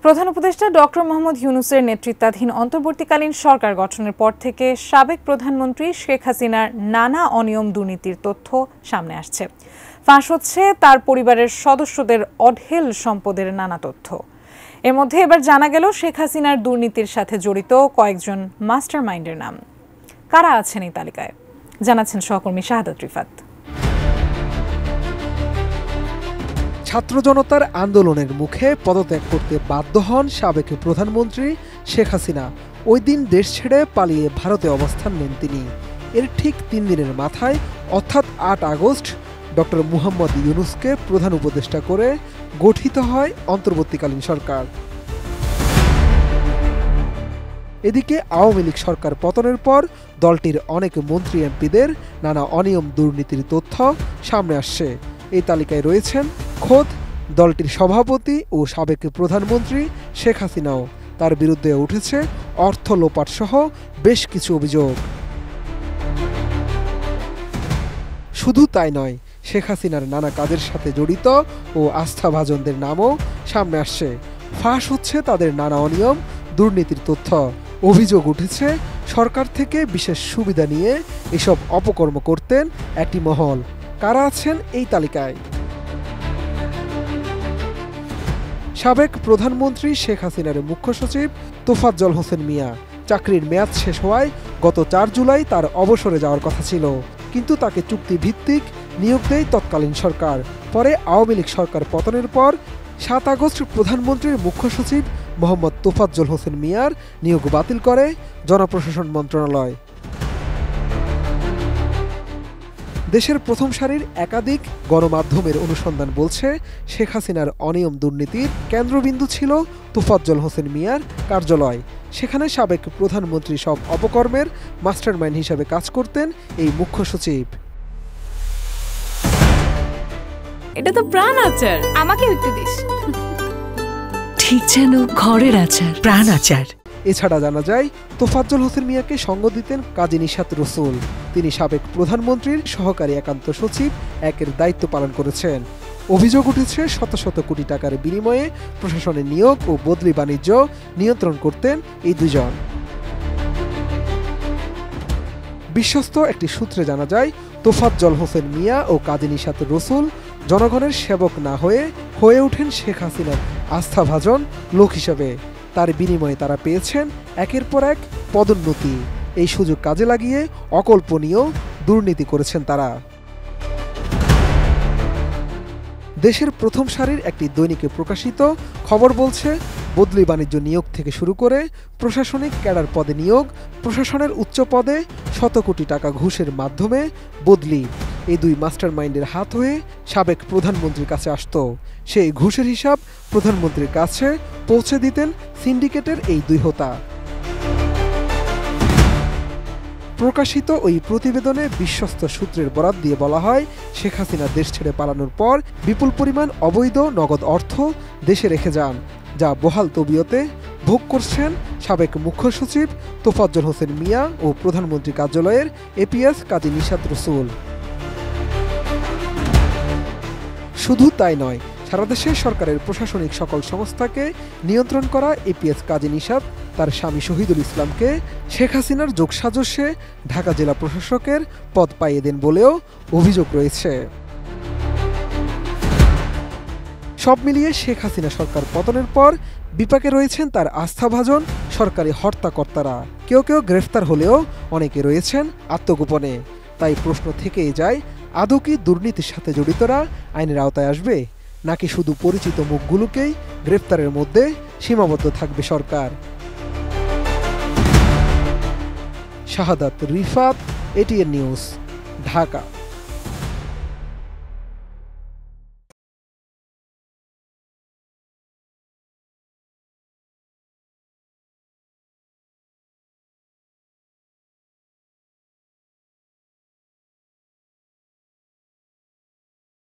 প্রধান উপদেষ্টা ডক্টর মোহাম্মদ ইউনূসের নেতৃত্বাধীন অন্তর্বর্তীকালীন সরকার গঠনের পর থেকে সাবেক প্রধানমন্ত্রী শেখ হাসিনার নানা অনিয়ম দুর্নীতির তথ্য সামনে আসছে। ফাঁস হচ্ছে তার পরিবারের সদস্যদের অঢেল সম্পদের নানা তথ্য। এর মধ্যে এবার জানা গেল শেখ হাসিনার দুর্নীতির সাথে জড়িত কয়েকজন মাস্টার মাইন্ডের নাম। কারা আছেন এই তালিকায় জানাচ্ছেন সহকর্মী শাহাদাত রিফাত। ছাত্র জনতার আন্দোলনের মুখে পদত্যাগ করতে বাধ্য হন সাবেক প্রধানমন্ত্রী শেখ হাসিনা। ওই দিন দেশ ছেড়ে পালিয়ে ভারতে অবস্থান নেন তিনি। এর ঠিক ৩ দিনের মাথায় অর্থাৎ ৮ আগস্ট ডক্টর মোহাম্মদ ইউনূসকে প্রধান উপদেষ্টা করে গঠিত হয় অন্তর্বর্তীকালীন সরকার। এদিকে আওয়ামী লীগ সরকার পতনের পর দলটির অনেক মন্ত্রী এমপিদের নানা অনিয়ম দুর্নীতির তথ্য সামনে আসছে। এই তালিকায় রয়েছেন খোদ দলটির সভাপতি ও সাবেক প্রধানমন্ত্রী শেখ হাসিনাও। তার বিরুদ্ধে উঠেছে অর্থ লোপাট সহ বেশ কিছু অভিযোগ। শুধু তাই নয়, শেখ হাসিনার নানা কাজের সাথে জড়িত ও আস্থাভাজনদের নামও সামনে আসছে। ফাঁস হচ্ছে তাদের নানা অনিয়ম দুর্নীতির তথ্য। অভিযোগ উঠেছে সরকার থেকে বিশেষ সুবিধা নিয়ে এসব অপকর্ম করতেন একটি মহল। কারা আছেন এই তালিকায়? সাবেক প্রধানমন্ত্রী শেখ হাসিনার মুখ্য সচিব তোফাজ্জল হোসেন মিয়া। চাকরির মেয়াদ শেষ হওয়ায় গত ৪ জুলাই তার অবসরে যাওয়ার কথা ছিল, কিন্তু তাকে চুক্তিভিত্তিক নিয়োগ দেয় তৎকালীন সরকার। পরে আওয়ামী লীগ সরকার পতনের পর ৭ আগস্ট প্রধানমন্ত্রীর মুখ্য সচিব মোহাম্মদ তোফাজ্জল হোসেন মিয়ার নিয়োগ বাতিল করে জনপ্রশাসন মন্ত্রণালয়। দেশের প্রথম সারির একাধিক গণমাধ্যমের অনুসন্ধান বলছে শেখ হাসিনার অনিয়ম দুর্নীতির কেন্দ্রবিন্দু ছিল তোফাজ্জল হোসেন মিয়ার কার্যালয়। সেখানে সাবেক প্রধানমন্ত্রী সব অপকর্মের মাস্টারমাইন্ড হিসেবে কাজ করতেন এই মুখ্য সচিব। এটা তো প্রাণ আচার, আমাকে একটু দিস। ঠিক যেন ঘরের আচার, প্রাণ আচার। এছাড়া জানা যায় তোফাজ্জল হোসেন মিয়াকে সঙ্গ দিতেন কাজী নিশাত রসুল। তিনি সাবেক প্রধানমন্ত্রীর সহকারী একান্ত সচিব একের দায়িত্ব পালন করেছেন। অভিযোগ উঠেছে শত শত কোটি টাকার বিনিময়ে প্রশাসনের নিয়োগ ও বদলি বাণিজ্য নিয়ন্ত্রণ করতেন এই দুজন। বিশ্বস্ত একটি সূত্রে জানা যায় তোফাজ্জল হোসেন মিয়া ও কাজী নিশাত রসুল জনগণের সেবক না হয়ে ওঠেন শেখ হাসিনার আস্থাভাজন লোক হিসেবে। তার বিনিময়ে তারা পেয়েছেন একের পর এক পদোন্নতি। এই সুযোগ কাজে লাগিয়ে অকল্পনীয় দুর্নীতি করেছেন তারা। দেশের প্রথম সারির একটি দৈনিকে প্রকাশিত খবর বলছে, বদলি বাণিজ্য নিয়োগ থেকে শুরু করে প্রশাসনিক ক্যাডার পদে নিয়োগ, প্রশাসনের উচ্চ পদে শত কোটি টাকা ঘুষের মাধ্যমে বদলি, এই দুই মাস্টার মাইন্ডের হাত হয়ে সাবেক প্রধানমন্ত্রীর কাছে আসত। সেই ঘুষের হিসাব প্রধানমন্ত্রীর কাছে পৌঁছে দিতেন সিন্ডিকেটের এই দুই হোতা। প্রকাশিত ওই প্রতিবেদনে বিশ্বস্ত সূত্রের বরাত দিয়ে বলা হয়, শেখ হাসিনা দেশ ছেড়ে পালানোর পর বিপুল পরিমাণ অবৈধ নগদ অর্থ দেশে রেখে যান, যা বহাল তবিয়তে ভোগ করছেন সাবেক মুখ্য সচিব তোফাজ্জল হোসেন মিয়া ও প্রধানমন্ত্রী কার্যালয়ের এপিএস কাজী নিশাত রসুল। শুধু তাই নয়, সারা দেশে সরকারের প্রশাসনিক সকল সংস্থাকে নিয়ন্ত্রণ করা এপিএস কাজী নিশাত তার স্বামী শহীদুল ইসলামকে শেখ হাসিনার যোগসাজশে ঢাকা জেলা প্রশাসকের পদ পাইয়ে দেন বলেও অভিযোগ রয়েছে। সব মিলিয়ে শেখ হাসিনা সরকার পতনের পর বিপাকে রয়েছেন তার আস্থাভাজন সরকারি হর্তাকর্তারা। কেউ কেউ গ্রেফতার হলেও অনেকে রয়েছেন আত্মগোপনে। তাই প্রশ্ন থেকেই যায়, আদৌ কি দুর্নীতির সাথে জড়িতরা আইনের আওতায় আসবে, নাকি শুধু পরিচিত মুখগুলোকেই গ্রেফতারের মধ্যে সীমাবদ্ধ থাকবে সরকার? শাহাদাত রিফাত, এটিএন নিউজ, ঢাকা।